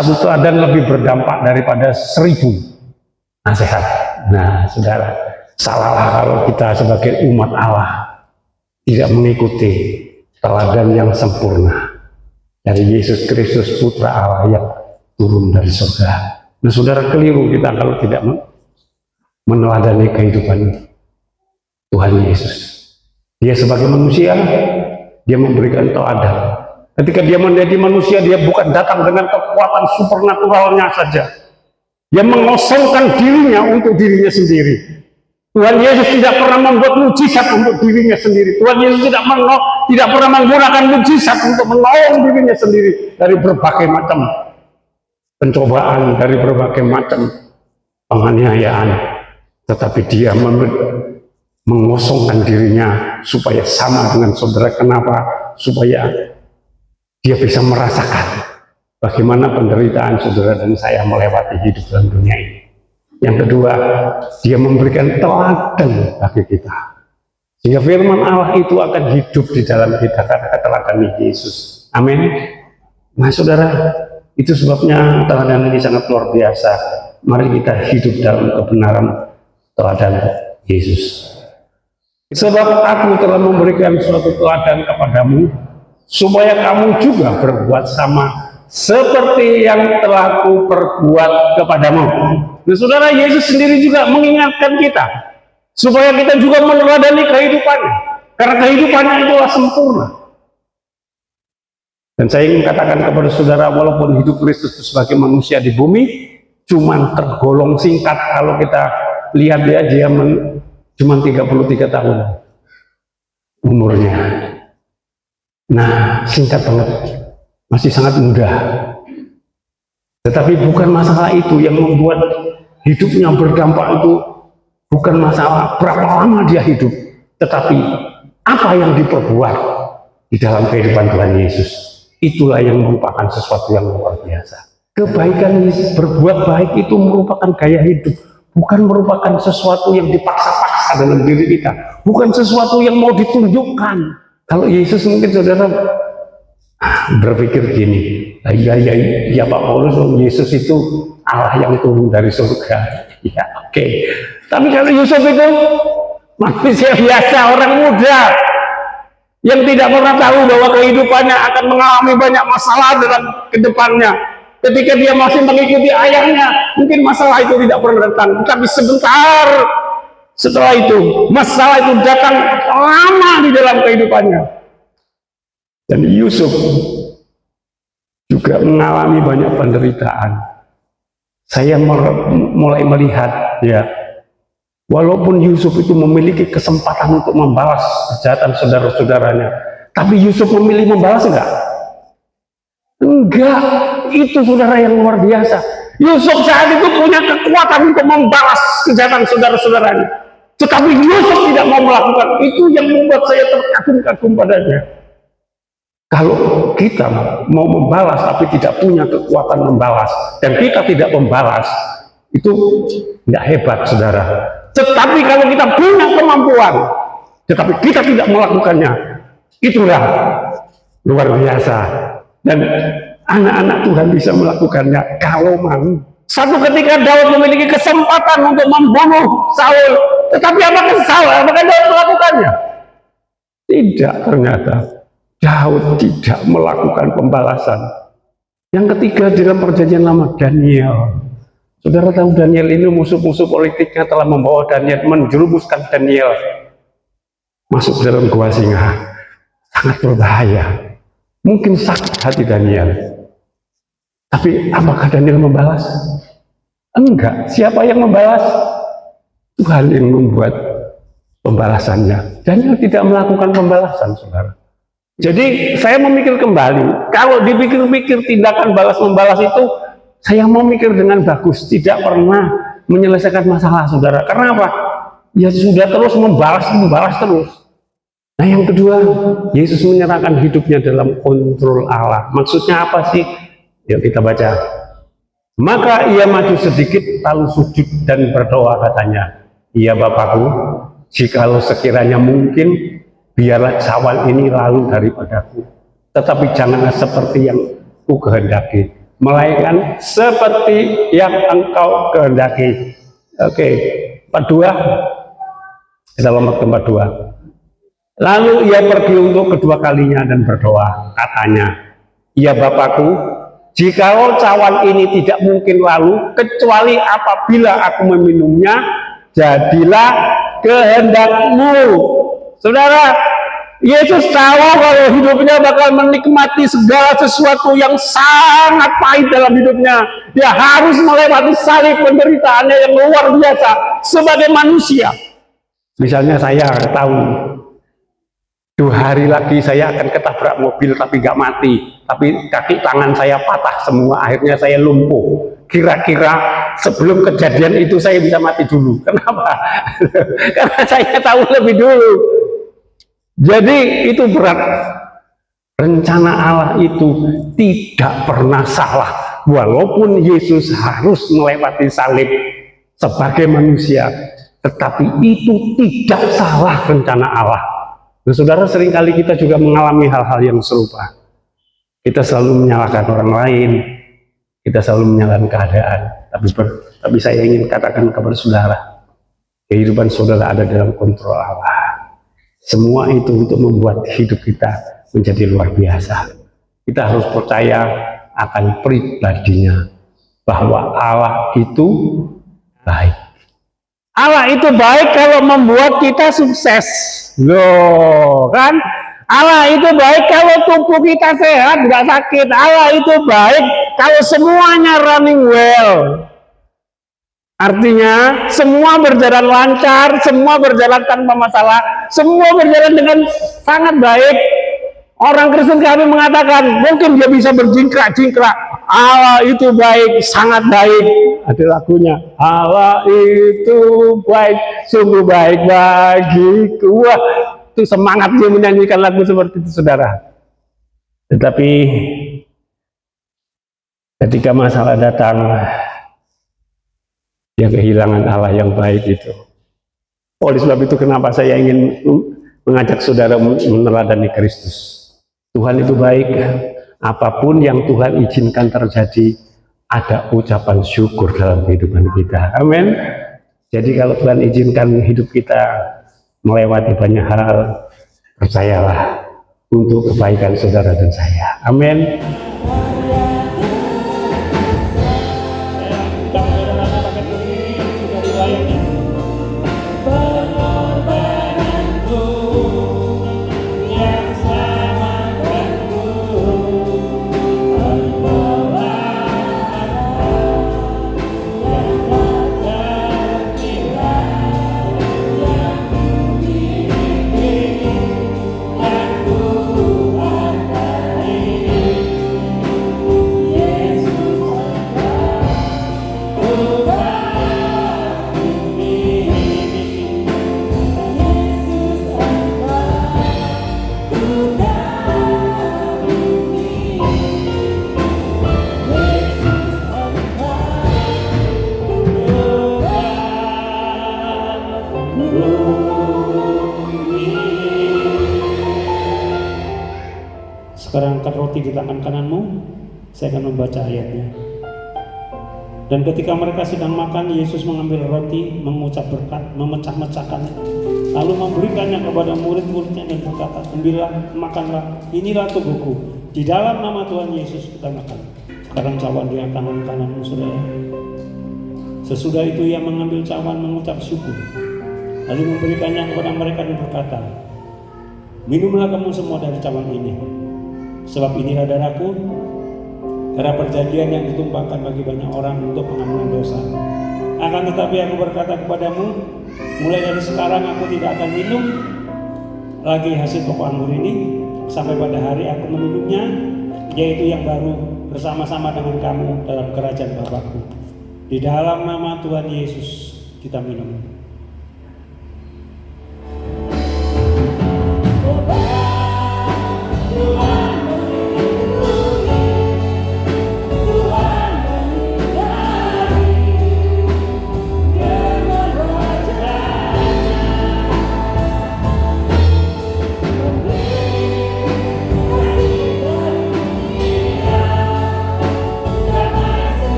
Satu teladan lebih berdampak daripada 1000 nasihat. Nah, saudara, salahlah kalau kita sebagai umat Allah tidak mengikuti teladan yang sempurna dari Yesus Kristus Putra Allah yang turun dari surga. Nah, saudara, keliru kita kalau tidak meneladani kehidupan Tuhan Yesus. Dia sebagai manusia, dia memberikan teladan. Ketika dia menjadi manusia, dia bukan datang dengan kekuatan supernaturalnya saja. Dia mengosongkan dirinya untuk dirinya sendiri. Tuhan Yesus tidak pernah membuat mujizat untuk dirinya sendiri. Tuhan Yesus tidak pernah menggunakan mujizat untuk menolong dirinya sendiri dari berbagai macam pencobaan, dari berbagai macam penganiayaan. Tetapi dia mengosongkan dirinya supaya sama dengan saudara. Kenapa? Supaya dia bisa merasakan bagaimana penderitaan saudara dan saya melewati hidup dalam dunia ini. Yang kedua, dia memberikan teladan bagi kita, sehingga firman Allah itu akan hidup di dalam kita karena teladan Yesus. Amin. Nah, saudara, itu sebabnya teladan ini sangat luar biasa. Mari kita hidup dalam kebenaran teladan Yesus. Sebab aku telah memberikan suatu teladan kepadamu, supaya kamu juga berbuat sama seperti yang telah aku perbuat kepadamu. Nah, saudara, Yesus sendiri juga mengingatkan kita supaya kita juga meneladani kehidupannya, karena kehidupannya itulah sempurna. Dan saya ingin katakan kepada saudara, walaupun hidup Kristus sebagai manusia di bumi cuma tergolong singkat, kalau kita lihat dia cuma 33 tahun umurnya. Nah, singkat banget, masih sangat muda. Tetapi bukan masalah itu yang membuat hidupnya berdampak. Itu bukan masalah berapa lama dia hidup, tetapi apa yang diperbuat di dalam kehidupan Tuhan Yesus. Itulah yang merupakan sesuatu yang luar biasa. Kebaikan, berbuat baik itu merupakan gaya hidup, bukan merupakan sesuatu yang dipaksa-paksa dalam diri kita, bukan sesuatu yang mau ditunjukkan. Kalau Yesus mungkin saudara berpikir gini, ya Pak Paulus, Yesus itu Allah yang turun dari surga. Ya, oke. Tapi kalau Yusuf itu manusia biasa, orang muda yang tidak pernah tahu bahwa kehidupannya akan mengalami banyak masalah dalam kedepannya. Ketika dia masih mengikuti ayahnya, mungkin masalah itu tidak pernah datang. Tapi sebentar setelah itu, masalah itu datang lama di dalam kehidupannya. Dan Yusuf juga mengalami banyak penderitaan. Saya mulai melihat, ya, walaupun Yusuf itu memiliki kesempatan untuk membalas kejahatan saudara-saudaranya, tapi Yusuf memilih membalas enggak? Enggak. Itu saudara yang luar biasa. Yusuf saat itu punya kekuatan untuk membalas kejahatan saudara-saudaranya, tetapi Yusuf tidak mau melakukan. Itu yang membuat saya terkagum-kagum padanya. Kalau kita mau membalas tapi tidak punya kekuatan membalas, dan kita tidak membalas, itu tidak hebat, saudara. Tetapi kalau kita punya kemampuan, tetapi kita tidak melakukannya, itulah luar biasa. Dan anak-anak Tuhan bisa melakukannya kalau mau. Satu ketika Daud memiliki kesempatan untuk membunuh Saul, tetapi apakah salah? Apakah Daud melakukannya? Tidak, ternyata Daud tidak melakukan pembalasan. Yang ketiga, dalam perjanjian lama, Daniel. Saudara tahu Daniel ini musuh-musuh politiknya telah membawa Daniel, menjerumuskan Daniel masuk dalam gua singa. Sangat berbahaya. Mungkin sakit hati Daniel. Tapi apakah Daniel membalas? Enggak. Siapa yang membalas? Tuhan yang membuat pembalasannya. Daniel tidak melakukan pembalasan, saudara. Jadi saya memikir kembali, kalau dipikir-pikir tindakan balas-membalas itu, saya mau mikir dengan bagus, tidak pernah menyelesaikan masalah, saudara. Karena apa? Ya sudah terus membalas terus. Nah, yang kedua, Yesus menyerahkan hidupnya dalam kontrol Allah. Maksudnya apa sih? Yuk kita baca. Maka ia maju sedikit, lalu sujud dan berdoa, katanya, "Ya Bapakku, jikalau sekiranya mungkin, biarlah cawan ini lalu daripadaku, tetapi janganlah seperti yang ku kehendaki, melainkan seperti yang engkau kehendaki. Oke, 42. Kita lompat ke 42. Lalu ia pergi untuk kedua kalinya dan berdoa. Katanya, ya Bapakku, jikalau cawan ini tidak mungkin lalu, kecuali apabila aku meminumnya, jadilah kehendakmu. Saudara, Yesus tahu kalau hidupnya bakal menikmati segala sesuatu yang sangat pahit dalam hidupnya. Dia harus melewati salib, penderitaannya yang luar biasa sebagai manusia. Misalnya saya tahu 2 hari lagi saya akan ketabrak mobil tapi gak mati, tapi kaki tangan saya patah semua, akhirnya saya lumpuh. Kira-kira sebelum kejadian itu saya bisa mati dulu. Kenapa? Karena saya tahu lebih dulu. Jadi itu berat. Rencana Allah itu tidak pernah salah, walaupun Yesus harus melewati salib sebagai manusia, tetapi itu tidak salah rencana Allah. Nah, saudara, seringkali kita juga mengalami hal-hal yang serupa. Kita selalu menyalahkan orang lain, kita selalu menyalahkan keadaan. Tapi saya ingin katakan kepada saudara, kehidupan saudara ada dalam kontrol Allah. Semua itu untuk membuat hidup kita menjadi luar biasa. Kita harus percaya akan pribadinya, bahwa Allah itu baik. Allah itu baik kalau membuat kita sukses. Loh, kan? Allah itu baik kalau tubuh kita sehat, nggak sakit. Allah itu baik kalau semuanya running well. Artinya semua berjalan lancar, semua berjalan tanpa masalah, semua berjalan dengan sangat baik. Orang Kristen kami mengatakan, mungkin dia bisa berjingkrak-jingkrak. Allah itu baik, sangat baik. Ada lagunya, Allah itu baik, sungguh baik bagiku. Wah, itu semangat dia menyanyikan lagu seperti itu, saudara. Tetapi ketika masalah datang, dia kehilangan Allah yang baik itu. Oleh sebab itu kenapa saya ingin mengajak saudara meneladani Kristus. Tuhan itu baik, apapun yang Tuhan izinkan terjadi, ada ucapan syukur dalam kehidupan kita. Amin. Jadi kalau Tuhan izinkan hidup kita melewati banyak hal, percayalah untuk kebaikan saudara dan saya. Amin. Sekarang angkat roti di tangan kananmu, saya akan membaca ayatnya. Dan ketika mereka sedang makan, Yesus mengambil roti, mengucap berkat, memecah-mecahkannya, lalu memberikannya kepada murid-muridnya dan berkata, ambillah, makanlah, inilah tubuhku. Di dalam nama Tuhan Yesus kita makan. Sekarang cawan di tangan kananmu, saudara. Sesudah itu ia mengambil cawan, mengucap syukur, lalu memberikannya kepada mereka dan berkata, minumlah kamu semua dari cawan ini, sebab inilah darahku, darah perjanjian yang ditumpahkan bagi banyak orang untuk pengampunan dosa. Akan tetapi aku berkata kepadamu, mulai dari sekarang aku tidak akan minum lagi hasil pokok anggur ini, sampai pada hari aku meminumnya, yaitu yang baru bersama-sama dengan kamu dalam kerajaan Bapakku. Di dalam nama Tuhan Yesus kita minum.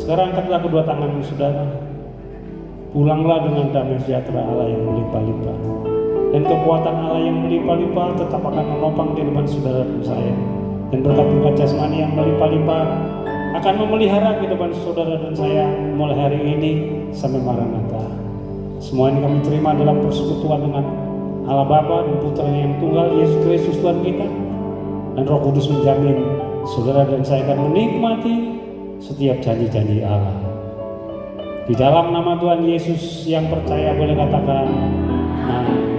Sekarang angkatlah kedua tanganmu saudara. Pulanglah dengan damai sejahtera Allah yang melimpah-limpah. Dan kekuatan Allah yang melimpah-limpah tetap akan menopang kehidupan saudara dan saya. Dan berkat-berkat jasmani yang melimpah-limpah akan memelihara kehidupan saudara dan saya mulai hari ini sampai Maranatha. Semua ini kami terima dalam persekutuan dengan Allah Bapa dan Putra yang tunggal, Yesus Kristus Tuhan kita. Dan Roh Kudus menjamin saudara dan saya akan menikmati setiap janji-janji Allah. Di dalam nama Tuhan Yesus yang percaya boleh katakan amin.